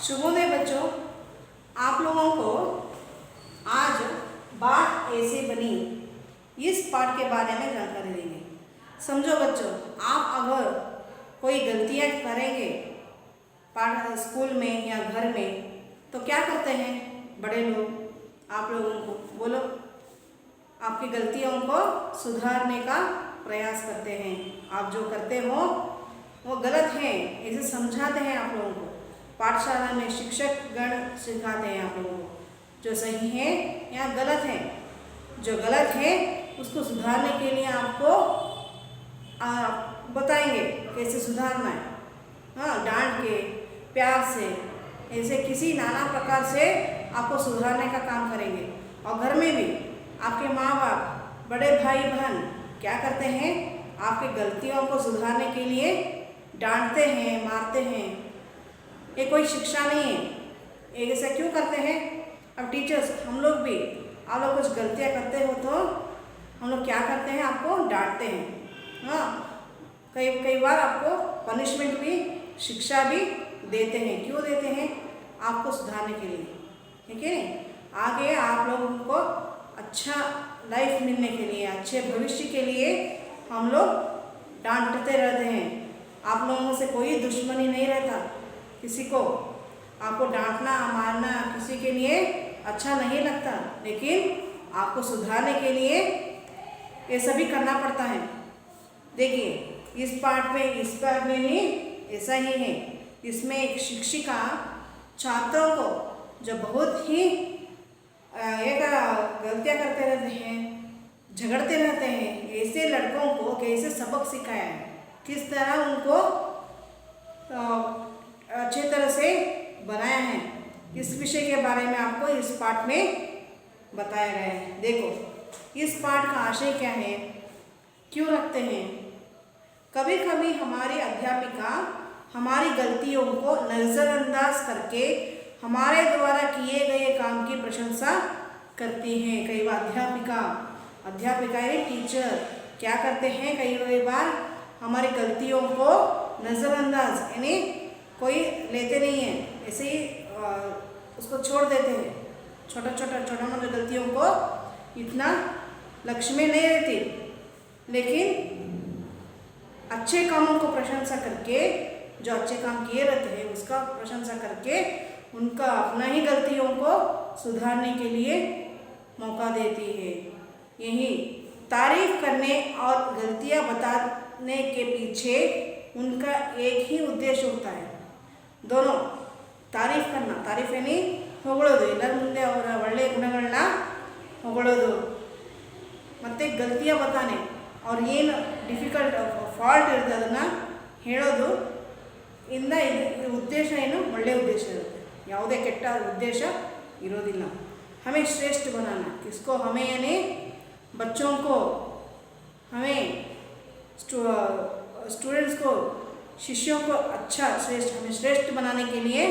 शुभोदय बच्चों, आप लोगों को आज बात ऐसे बनी इस पाठ के बारे में जानकारी देंगे। समझो बच्चों, आप अगर कोई गलतियां करेंगे पाठ स्कूल में या घर में तो क्या करते हैं बड़े लोग आप लोगों को? बोलो, आपकी गलतियों को सुधारने का प्रयास करते हैं। आप जो करते हो वो गलत है ऐसे समझाते हैं आप लोगों को। पाठशाला में शिक्षक गण सिखाते हैं आप लोगों को जो सही है या गलत है। जो गलत है उसको सुधारने के लिए आपको बताएंगे कैसे सुधारना है। हाँ, डांट के, प्यार से, ऐसे किसी नाना प्रकार से आपको सुधारने का काम करेंगे। और घर में भी आपके माँ बाप, बड़े भाई बहन क्या करते हैं? आपकी गलतियों को सुधारने के लिए डांटते हैं, मारते हैं। ये कोई शिक्षा नहीं है। ऐसा क्यों करते हैं? अब टीचर्स, हम लोग भी, आप लोग कुछ गलतियाँ करते हो तो हम लोग क्या करते हैं? आपको डांटते हैं। हाँ, कई बार आपको पनिशमेंट भी, शिक्षा भी देते हैं। क्यों देते हैं? आपको सुधारने के लिए, ठीक है? आगे आप लोगों को अच्छा लाइफ मिलने के लिए, अच्छे भविष्य के लिए हम लोग डांटते रहते हैं। आप लोगों से कोई दुश्मनी नहीं रहता। किसी को आपको डांटना, मारना किसी के लिए अच्छा नहीं लगता, लेकिन आपको सुधारने के लिए ये सभी करना पड़ता है। देखिए, इस पाठ में भी ऐसा ही है। इसमें एक शिक्षिका छात्रों को जो बहुत ही गलतियाँ करते रहते हैं, झगड़ते रहते हैं, ऐसे लड़कों को कैसे सबक सिखाया है, किस तरह उनको अच्छे तरह से बनाया है, इस विषय के बारे में आपको इस पाठ में बताया गया है। देखो, इस पाठ का आशय क्या है, क्यों रखते हैं? कभी कभी हमारी अध्यापिका हमारी गलतियों को नज़रअंदाज करके हमारे द्वारा किए गए काम की प्रशंसा करती हैं। कई बार अध्यापिका यानी टीचर क्या करते हैं? कई बार हमारी गलतियों को नज़रअंदाज यानी कोई लेते नहीं है, ऐसे ही उसको छोड़ देते हैं। छोटा मोटा गलतियों को इतना लक्ष्य में नहीं रहती, लेकिन अच्छे कामों को प्रशंसा करके, जो अच्छे काम किए रहते हैं उसका प्रशंसा करके उनका अपना ही गलतियों को सुधारने के लिए मौका देती है। यही तारीफ करने और गलतियां बताने के पीछे उनका एक ही उद्देश्य होता है। दोनों, तारीफ करना, तारीफ यानी ಹೊಗಳೋದು, ಎಲ್ಲರ ಮುಂದೆ ಅವರ ಒಳ್ಳೆಯ ಗುಣಗಳನ್ನ ಹೊಗಳೋದು, ಮತ್ತು ಗಲ್ತಿಯ ಬತಾನೆ ಅವ್ರು ಏನು ಡಿಫಿಕಲ್ಟ್ ಫಾಲ್ಟ್ ಇರುತ್ತೆ ಅದನ್ನು ಹೇಳೋದು ಇಂದ ಇದು ಉದ್ದೇಶ ಏನು? ಒಳ್ಳೆಯ ಉದ್ದೇಶ ಇರುತ್ತೆ, ಯಾವುದೇ ಕೆಟ್ಟ ಉದ್ದೇಶ ಇರೋದಿಲ್ಲ। हमें श्रेष्ठ बनाना, किसको? हमें यानी बच्चों को, हमें स्टूडेंट्स को, शिष्यों को अच्छा हमें श्रेष्ठ बनाने के लिए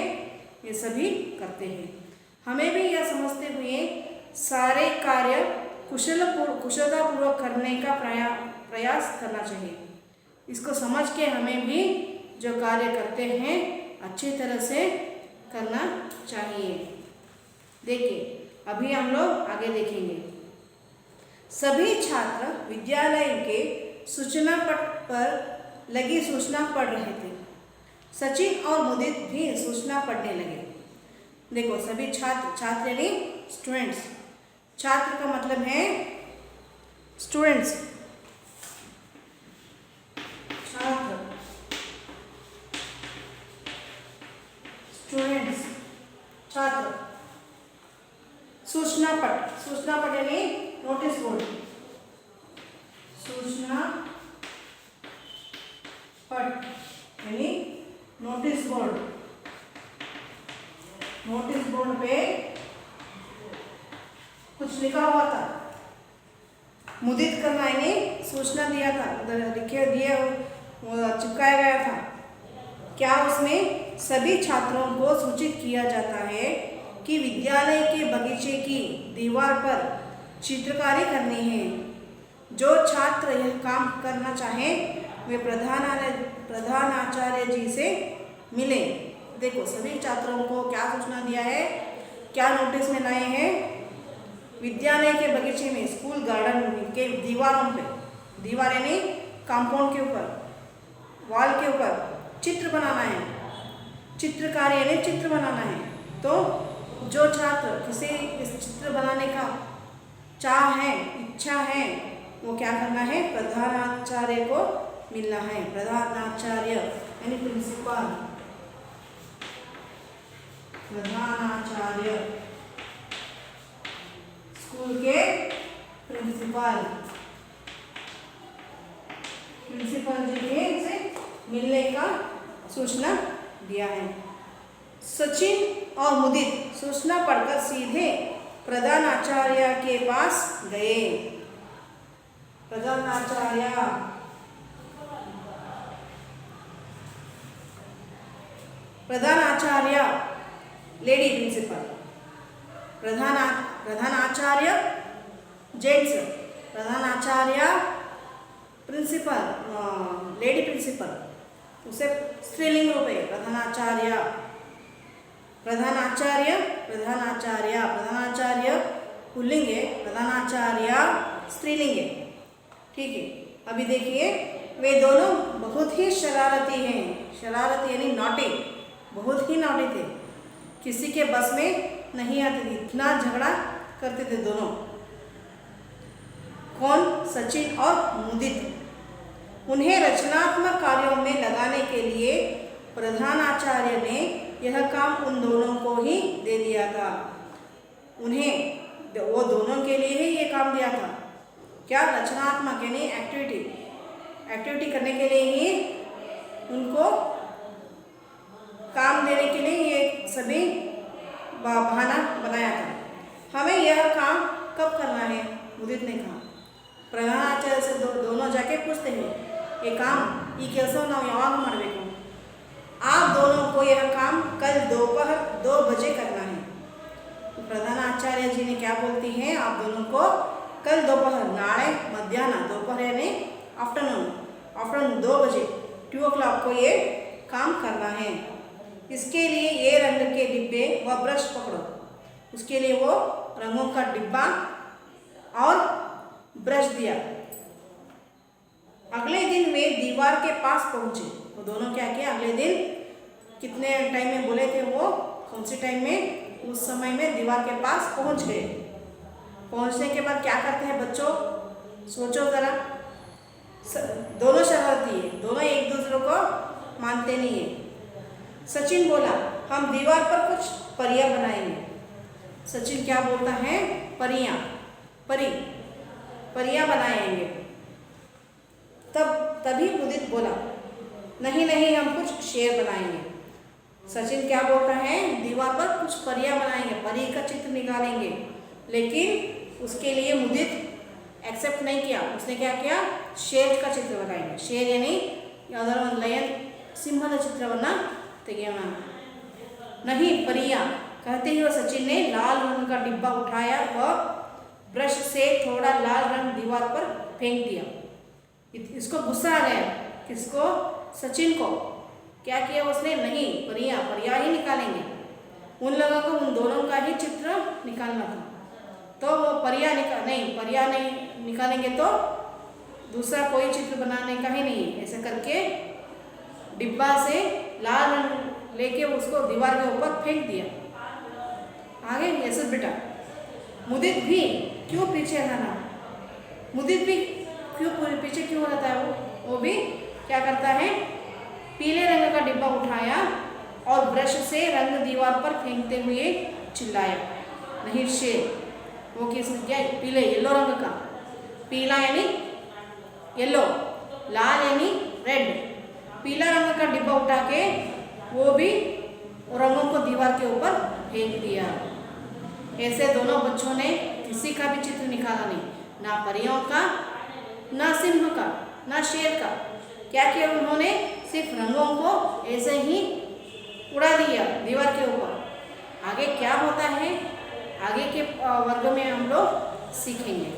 ये सभी करते हैं। हमें भी यह समझते हुए सारे कार्य कुशलतापूर्वक करने का प्रयास करना चाहिए। इसको समझ के हमें भी जो कार्य करते हैं अच्छी तरह से करना चाहिए। देखिए, अभी हम लोग आगे देखेंगे। सभी छात्र विद्यालय के सूचना पट पर लगी सूचना पढ़ रहे थे। सचिन और मुदित भी सूचना पढ़ने लगे। देखो, सभी छात्र यानी स्टूडेंट्स, छात्र का मतलब है स्टूडेंट्स, छात्र, स्टूडेंट्स, छात्र। सूचना पट यानी नोटिस बोर्ड, सूचना पट यानी नोटिस बोर्ड। नोटिस बोर्ड पे कुछ लिखा हुआ था। मुदित करना यानी सूचना दिया था, उधर चिपकाया गया था। क्या उसमें सभी छात्रों को सूचित किया जाता है कि विद्यालय के बगीचे की दीवार पर चित्रकारी करनी है। जो छात्र यह काम करना चाहें वे प्रधानाचार्य जी से मिलें। देखो सभी छात्रों को क्या सूचना दिया है, क्या नोटिस में लाए हैं, विद्यालय के बगीचे में, स्कूल गार्डन के दीवारों पे, दीवार यानी कंपाउंड के ऊपर, वॉल के ऊपर चित्र बनाना है, चित्रकारी यानी चित्र बनाना है। तो जो छात्र किसी इस चित्र बनाने का चाह है, इच्छा है, वो क्या करना है, प्रधानाचार्य को मिलना है। प्रधानाचार्य यानी प्रिंसिपल, प्रधानाचार्य स्कूल के प्रिंसिपल, प्रिंसिपल जी ने से मिलने का सूचना दिया है। सचिन और मुदित सूचना पढ़कर सीधे प्रधानाचार्य के पास गए। प्रधानाचार्य, प्रधानाचार्य लेडी प्रिंसिपल, प्रधानाचार्य जेंट्स, प्रधानाचार्य प्रिंसिपल लेडी प्रिंसिपल, उसे स्त्रीलिंग रूप है प्रधानाचार्य, प्रधानाचार्य, प्रधानाचार्य, प्रधानाचार्य पुल्लिंग है, प्रधानाचार्य स्त्रीलिंग है। ठीक है, अभी देखिए वे दोनों बहुत ही शरारती हैं। शरारती यानी नॉटी, बहुत ही नॉटी थे, किसी के बस में नहीं आते थे, इतना झगड़ा करते थे दोनों। कौन? सचिन और मुदित। उन्हें रचनात्मक कार्यों में लगाने के लिए प्रधानाचार्य ने यह काम उन दोनों को ही दे दिया था। उन्हें वो दोनों के लिए ही ये काम दिया था। क्या? रचनात्मक यानी एक्टिविटी करने के लिए ही उनको काम देने के लिए ये सभी बहाना बनाया था। हमें यह काम कब करना है? मुदित ने कहा। प्रधानाचार्य से दोनों जाके पूछते हैं, ये काम ಈ ಕೆಲಸವನ್ನು ನಾವು ಯಾವಾಗ ಮಾಡಬೇಕು? आप दोनों को यह काम कल दोपहर 2 बजे करना है। तो प्रधानाचार्य जी ने क्या बोलती हैं, आप दोनों को कल दोपहर, नाड़े मध्याह्न, दोपहर यानी आफ्टरनून 2 बजे 2 o'clock को ये काम करना है। इसके लिए ये रंग के डिब्बे व ब्रश पकड़ो। उसके लिए वो रंगों का डिब्बा और ब्रश दिया। अगले दिन वे दीवार के पास पहुंचे। वो दोनों क्या किया? अगले दिन कितने टाइम में बोले थे वो, कौन से टाइम में? उस समय में दीवार के पास पहुंच गए। पहुंचने के बाद क्या करते हैं बच्चों? सोचो जरा। दोनों शरारती है, दोनों एक दूसरे को मानते नहीं है। सचिन बोला, हम दीवार पर कुछ परियां बनाएंगे। सचिन क्या बोलता है? परियां बनाएंगे। तभी मुदित बोला, नहीं हम कुछ शेर बनाएंगे। सचिन क्या बोलता है? दीवार पर कुछ परियां बनाएंगे, परी का चित्र निकालेंगे। लेकिन उसके लिए मुदित एक्सेप्ट नहीं किया। उसने क्या किया? शेर का चित्र बनाएंगे। शेर यानी यादव लयन सिंहದ ಚಿತ್ರವನ್ನ ತೆಗೆಯೋಣ। नहीं परियां कहते ही वो सचिन ने लाल रंग का डिब्बा उठाया व ब्रश से थोड़ा लाल रंग दीवार पर फेंक दिया। इसको गुस्सा आ गया। किसको? सचिन को। क्या किया उसने? नहीं, परियां ही निकालेंगे। उन लोगों को उन दोनों का ही चित्र निकालना था। तो वो परियां नहीं निकालेंगे तो दूसरा कोई चित्र बनाने का ही नहीं। ऐसे करके डिब्बा से लाल रंग लेके उसको दीवार के ऊपर फेंक दिया। आगे यशस बेटा, मुदित भी क्यों पीछे रहना? मुदित भी क्यों पीछे क्यों रहता है? वो भी क्या करता है? पीले रंग का डिब्बा उठाया और ब्रश से रंग दीवार पर फेंकते हुए चिल्लाया, नहीं शेर। वो किसने किया? पीले येलो रंग का। पीला यानी येलो, लाल यानी रेड। पीला रंग का डिब्बा उठा के वो भी रंगों को दीवार के ऊपर फेंक दिया। ऐसे दोनों बच्चों ने किसी का भी चित्र निकाला नहीं, ना परियों का, ना सिंह का, ना शेर का। क्या किया उन्होंने? सिर्फ रंगों को ऐसे ही उड़ा दिया दीवार के ऊपर। आगे क्या होता है आगे के वर्ग में हम लोग सीखेंगे।